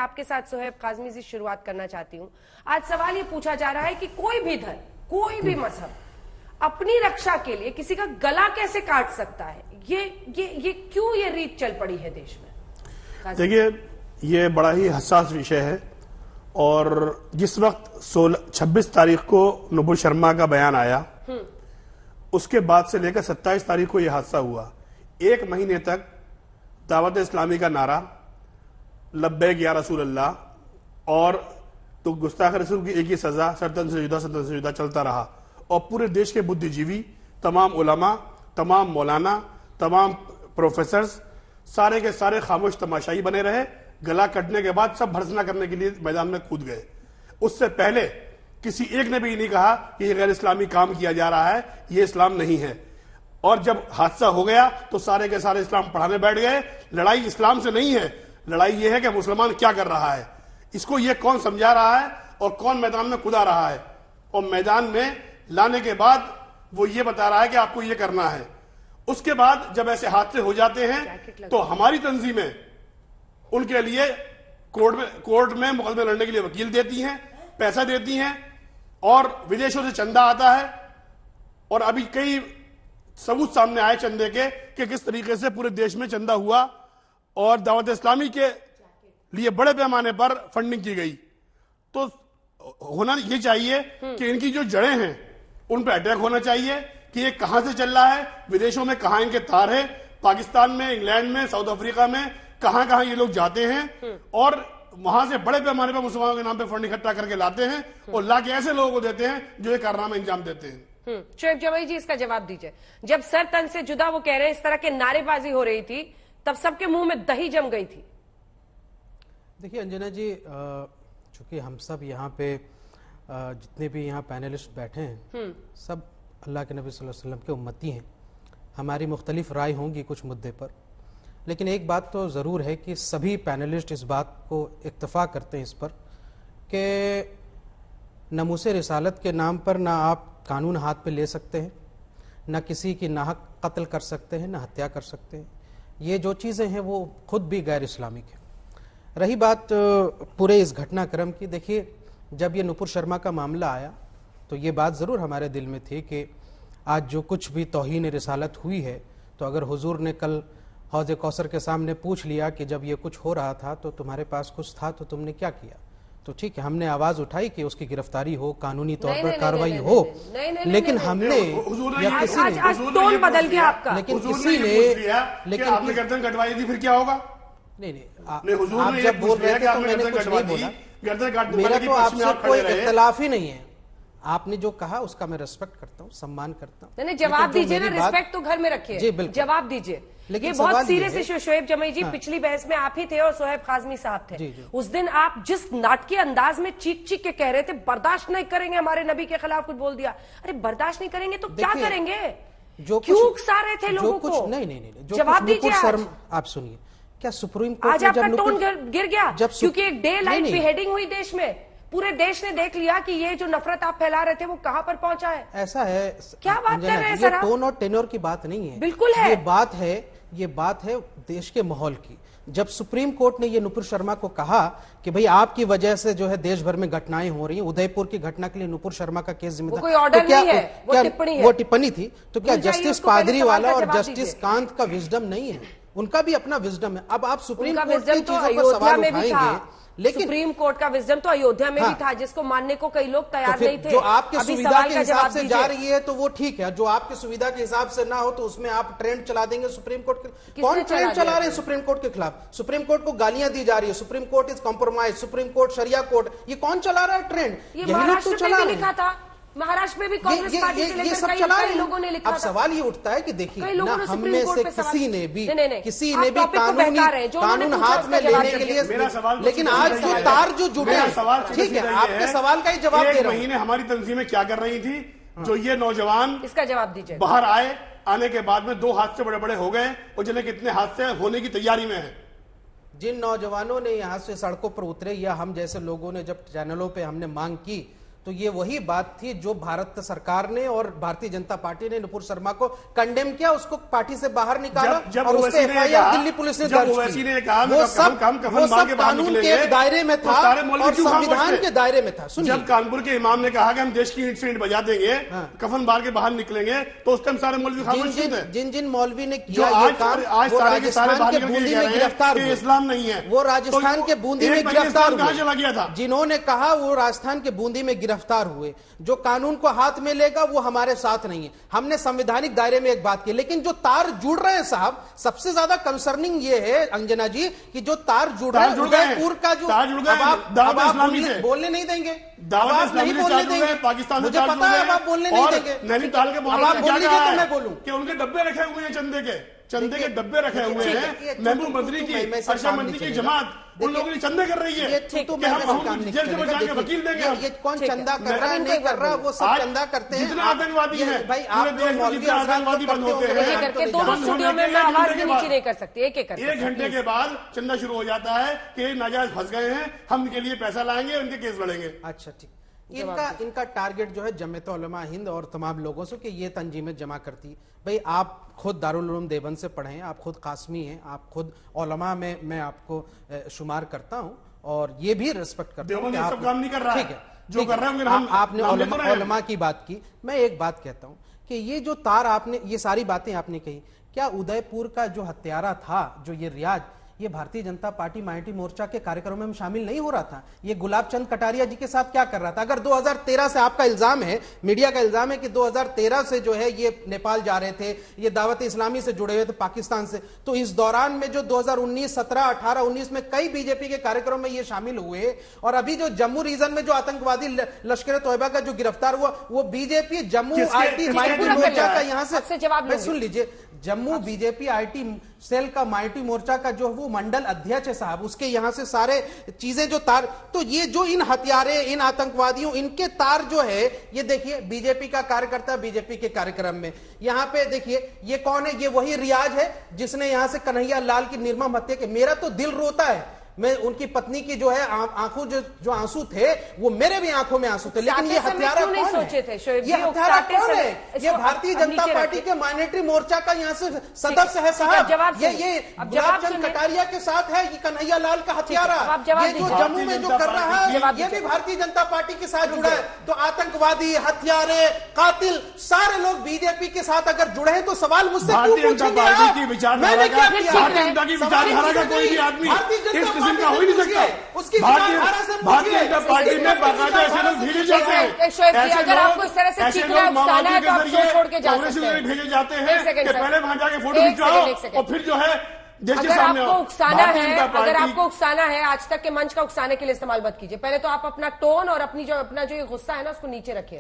आपके साथ सोहेब काज़मी से शुरुआत करना चाहती हूँ। आज सवाल ये पूछा जा रहा है कि कोई भी धर्म, कोई भी मजहब अपनी रक्षा के लिए किसी का गला कैसे काट सकता है? ये क्यों ये रीत चल पड़ी है देश में? देखिए, ये बड़ा ही हसास विषय है और जिस वक्त 26 तारीख को नुपुर शर्मा का बयान आया, उसके बाद से लेकर 27 तारीख को यह हादसा हुआ। एक महीने तक दावत इस्लामी का नारा, लब्बैक या रसूल अल्लाह और तो गुस्ताख रसूल की एक ही सजा, सर्तन से जुदा चलता रहा और पूरे देश के बुद्धिजीवी, तमाम उलमा, तमाम मौलाना, तमाम प्रोफेसर्स सारे के सारे खामोश तमाशाई बने रहे। गला कटने के बाद सब भर्त्सना करने के लिए मैदान में कूद गए। उससे पहले किसी एक ने भी नहीं कहा कि ये गैर इस्लामी काम किया जा रहा है, ये इस्लाम नहीं है। और जब हादसा हो गया तो सारे के सारे इस्लाम पढ़ाने बैठ गए। लड़ाई इस्लाम से नहीं है, लड़ाई ये है कि मुसलमान क्या कर रहा है, इसको ये कौन समझा रहा है और कौन मैदान में कूदा रहा है। और मैदान में लाने के बाद वो ये बता रहा है कि आपको ये करना है। उसके बाद जब ऐसे हादसे हो जाते हैं तो हमारी तंजीमें उनके लिए कोर्ट में मुकदमे लड़ने के लिए वकील देती हैं, पैसा देती हैं और विदेशों से चंदा आता है। और अभी कई सबूत सामने आए चंदे के कि किस तरीके से पूरे देश में चंदा हुआ और दावत इस्लामी के लिए बड़े पैमाने पर फंडिंग की गई। तो होना ये चाहिए कि इनकी जो जड़ें हैं उन पर अटैक होना चाहिए कि ये कहां से चल रहा है, विदेशों में कहां इनके तार है, पाकिस्तान में, इंग्लैंड में, साउथ अफ्रीका में कहां कहां ये लोग जाते हैं और वहां से बड़े पैमाने पर मुसलमानों के नाम पे फंड इकट्ठा करके लाते हैं और लाके ऐसे लोगों को देते हैं जो ये कारनामा अंजाम देते हैं। शोएब जमाई जी, इसका जवाब दीजिए। जब सर तन से जुदा वो कह रहे हैं, इस तरह के नारेबाजी हो रही थी, तब सबके मुंह में दही जम गई थी। देखिए अंजना जी, चूंकि हम सब यहाँ पे जितने भी यहाँ पैनलिस्ट बैठे हैं सब अल्लाह के नबी सल्लल्लाहु अलैहि वसल्लम के उम्मती हैं। हमारी मुख्तलिफ राय होंगी कुछ मुद्दे पर, लेकिन एक बात तो ज़रूर है कि सभी पैनलिस्ट इस बात को इत्तफाक करते हैं इस पर कि नमूसे रिसालत के नाम पर ना आप कानून हाथ पे ले सकते हैं, ना किसी की नाहक कत्ल कर सकते हैं, ना हत्या कर सकते हैं। ये जो चीज़ें हैं वो खुद भी गैर इस्लामिक है। रही बात पूरे इस घटनाक्रम की, देखिए जब ये नुपुर शर्मा का मामला आया तो ये बात ज़रूर हमारे दिल में थी कि आज जो कुछ भी तौहीन रिसालत हुई है, तो अगर हुजूर ने कल हौज़ कौसर के सामने पूछ लिया कि जब ये कुछ हो रहा था तो तुम्हारे पास कुछ था तो तुमने क्या किया, तो ठीक है हमने आवाज़ उठाई कि उसकी गिरफ्तारी हो, कानूनी तौर पर कार्रवाई हो, लेकिन हमने या किसी ने टोन बदल गया आपका, लेकिन किसी ने लेकिन आपने गर्दन कटवाई थी फिर क्या होगा? नहीं आप जब बोल रहे थे तो मैंने कुछ नहीं बोला। मेरा तो आपसे कोई इख्तिलाफ ही नहीं है। आपने जो कहा उसका मैं रिस्पेक्ट करता हूँ, सम्मान करता हूँ। नहीं, जवाब दीजिए ना, रिस्पेक्ट तो घर में रखिए। जी बिल्कुल, जवाब दीजिए। लेकिन ये बहुत सीरियस इशू। शोएब जमाई जी, पिछली बहस में आप ही थे और सोहेब काज़मी साहब थे। उस दिन आप जिस नाटकीय अंदाज में चीख चीख के कह रहे थे, बर्दाश्त नहीं करेंगे, हमारे नबी के खिलाफ कुछ बोल दिया। अरे बर्दाश्त नहीं करेंगे तो क्या करेंगे? क्यों उकसा रहे थे लोगों को? नहीं, जवाब दीजिए। आप सुनिए, क्या सुप्रीम कोर्ट आज आपका टोन गिर गया क्योंकि एक डे लाइट बिहेडिंग हुई देश में? पूरे देश ने देख लिया कि ये जो नफरत आप फैला रहे थे वो कहां पर पहुंचा है। ऐसा है, क्या बात कर रहे हैं सर? टोन और टेनोर की बात नहीं है, बिल्कुल है। ये बात है देश के माहौल की। जब सुप्रीम कोर्ट ने ये नुपुर शर्मा को कहा कि भाई आपकी वजह से जो है देश भर में घटनाएं हो रही हैं, उदयपुर की घटना के लिए नुपुर शर्मा का केस जिम्मेदार, कोई ऑर्डर नहीं है, वो टिप्पणी है। वो टिप्पणी थी, तो क्या जस्टिस पादरी वाला और जस्टिस कांत का विजडम नहीं है? उनका भी अपना विजडम है। अब आप सुप्रीम कोर्ट की चीजों पर सवाल उठाएंगे, लेकिन सुप्रीम कोर्ट का विजडम तो अयोध्या में भी था, जिसको मानने को कई लोग तैयार नहीं थे। जो आपकी सुविधा के हिसाब से जा रही है तो वो ठीक है, जो आपकी सुविधा के हिसाब से ना हो तो उसमें आप ट्रेंड चला देंगे सुप्रीम कोर्ट के। कौन ट्रेंड चला रहे हैं सुप्रीम कोर्ट के खिलाफ? सुप्रीम कोर्ट को गालियां दी जा रही है, supreme court is compromise, supreme court Sharia court, ये कौन चला रहा है ट्रेंड? यही लोग तो चला रहे हैं। महाराष्ट्र में भी कांग्रेस पार्टी से लेकर कई लोगों ने लिखा। अब सवाल ये उठता है कि देखिए ना, हम में से किसी ने भी कानून हाथ में लेने के लिए, लेकिन आज जो तार जो जुड़े, ठीक है आपके सवाल का ही जवाब दे रहा हूं। महीने हमारी तंजीमें क्या कर रही थी जो ये नौजवान, इसका जवाब दीजिए। बाहर आने के बाद में 2 हादसे बड़े बड़े हो गए और जिन्हें कितने हादसे होने की तैयारी में है। जिन नौजवानों ने यहां से सड़कों पर उतरे या हम जैसे लोगों ने जब चैनलों पे हमने मांग की तो ये वही बात थी जो भारत सरकार ने और भारतीय जनता पार्टी ने नुपुर शर्मा को कंडेम किया, उसको पार्टी से बाहर निकाला और उसके एफआईआर दिल्ली पुलिस ने दर्ज की। वो सब कानून के दायरे में था और संविधान के दायरे में था। जब कानपुर के इमाम ने कहा कि हम देश की ईंट से ईंट बजा देंगे, कफन बार के बाहर निकलेंगे, तो उस टाइम सारे मौलवी खामोश थे। जिन मौलवी ने किया ये काम, वो राजस्थान के बूंदी में गिरफ्तार हुए। इस्लाम नहीं है वो राजस्थान के बूंदी में गिरफ्तार हुए। कहां चला गया था? जिन्होंने कहा वो राजस्थान के बूंदी में गिरफ्तार हुए। जो कानून को हाथ में लेगा वो हमारे साथ नहीं है। हमने संवैधानिक दायरे में एक बात की, लेकिन जो तार जुड़ रहे हैं साहब, सबसे ज्यादा कंसर्निंग ये है अंजना जी कि जो तार जुड़ रहे हैं उदयपुर का, जो अब आप बोलने नहीं देंगे, आप नहीं बोलने देंगे, पाकिस्तान मुझे पता है अब आप बोलने नहीं देंगे। नैनीताल के आप बोल लीजिए तो मैं बोलूं कि उनके डब्बे रखे हुए हैं, चंदे के डब्बे रखे हुए हैं। महबूब बद्री की, अरशद मंडी की जमात उन लोगों ने चंदे कर रही है। ये जेल से बचा के वकील देंगे। ये कौन चंदा कर रहा है नहीं कर रहा, वो सब चंदा करते हैं। जितने आतंकवादी हैं भाई, आप जितने आतंकवादी बंद होते हैं, दोनों स्टूडियो में मैं आवाज भी नीचे नहीं कर सकती, एक घंटे के बाद चंदा शुरू हो जाता है कि नाजायज फंस गए हैं, हम इनके लिए पैसा लाएंगे, उनके केस लड़ेंगे। अच्छा ठीक। इनका टारगेट जो है जमीयत उलमा हिंद और तमाम लोगों से कि ये तंजीमें जमा करती। भाई आप खुद दारुल उलूम देवबंद से पढ़े हैं, आप खुद कासमी हैं, आप खुद उलमा में मैं आपको शुमार करता हूं और ये भी रिस्पेक्ट करता हूं कि आप काम नहीं कर रहा है, जो कर रहे होंगे। आपने उलमा की बात की, मैं एक बात कहता हूं कि ये जो तार आपने, ये सारी बातें आपने कही, क्या उदयपुर का जो हत्यारा था, जो ये रियाज, ये भारतीय जनता पार्टी माइनॉरिटी मोर्चा के कार्यक्रमों में शामिल नहीं हो रहा था? ये गुलाब चंद कटारिया जी के साथ क्या कर रहा था? अगर 2013 से आपका इल्जाम है, मीडिया का इल्जाम है कि 2013 से जो है ये नेपाल जा रहे थे, ये दावत इस्लामी से जुड़े हुए थे पाकिस्तान से, तो इस दौरान में जो 2019, 17, 18, 19 में कई बीजेपी के कार्यक्रम में ये शामिल हुए। और अभी जो जम्मू रीजन में जो आतंकवादी लश्कर तोयबा का जो गिरफ्तार हुआ, वो बीजेपी जम्मू आईटी माइनॉरिटी मोर्चा का यहाँ से जवाब सुन लीजिए, जम्मू बीजेपी आईटी सेल का माइनॉरिटी मोर्चा का जो वो मंडल अध्यक्ष है साहब, उसके यहां से सारे चीजें जो तार, तो ये जो इन हथियारे, इन आतंकवादियों, इनके तार जो है, ये देखिए बीजेपी का कार्यकर्ता बीजेपी के कार्यक्रम में, यहां पे देखिए ये कौन है? ये वही रियाज है जिसने यहां से कन्हैया लाल की निर्मम हत्या की। मेरा तो दिल रोता है, मैं उनकी पत्नी की जो है आंखों जो आंसू थे, वो मेरे भी आंखों में आंसू थे, लेकिन ये हत्यारा कौन है? ये हत्यारा कौन है? ये भारतीय जनता पार्टी के माइनॉरिटी मोर्चा का यहाँ से सदस्य है साहब। ये गुलाब चंद कटारिया के साथ है, ये कन्हैया लाल का हत्यारा। ये जो जम्मू में जो कर रहा है, ये भी भारतीय जनता पार्टी के साथ जुड़ा है। तो आतंकवादी, हत्यारे, कातिल, सारे लोग बीजेपी के साथ अगर जुड़े हैं, तो सवाल मुझसे क्यों पूछेंगे आप? मैंने क्या किया? का हो ही नहीं सकता। उसकी भारतीय जनता पार्टी में बाकायदा ऐसे लोग भेजे जाते हैं। अगर आपको इस तरह से चीखना है, उकसाना है, तो आप शो छोड़ के जा सकते हैं। भेजे जाते हैं कि पहले वहां जाके फोटो खिंचवाओ और फिर जो है देश के सामने। अगर आपको उकसाना है, आज तक के मंच का उकसाने के लिए इस्तेमाल मत कीजिए। पहले तो आप अपना टोन और अपना जो गुस्सा है ना, उसको नीचे रखिए।